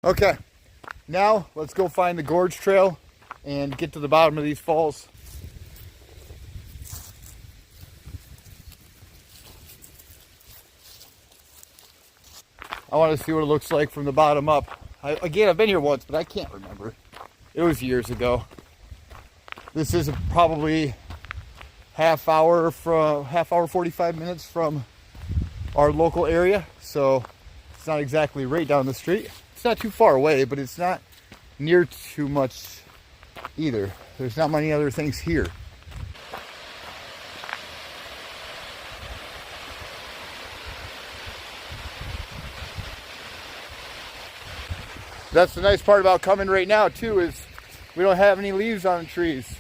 Okay, now let's go find the gorge trail and get to the bottom of these falls. I want to see what it looks like from the bottom up. Again, I've been here once, but I can't remember. It was years ago. This is probably half hour, 45 minutes from our local area, so it's not exactly right down the street. It's not too far away, but it's not near too much either. There's not many other things here. That's the nice part about coming right now too, is we don't have any leaves on the trees.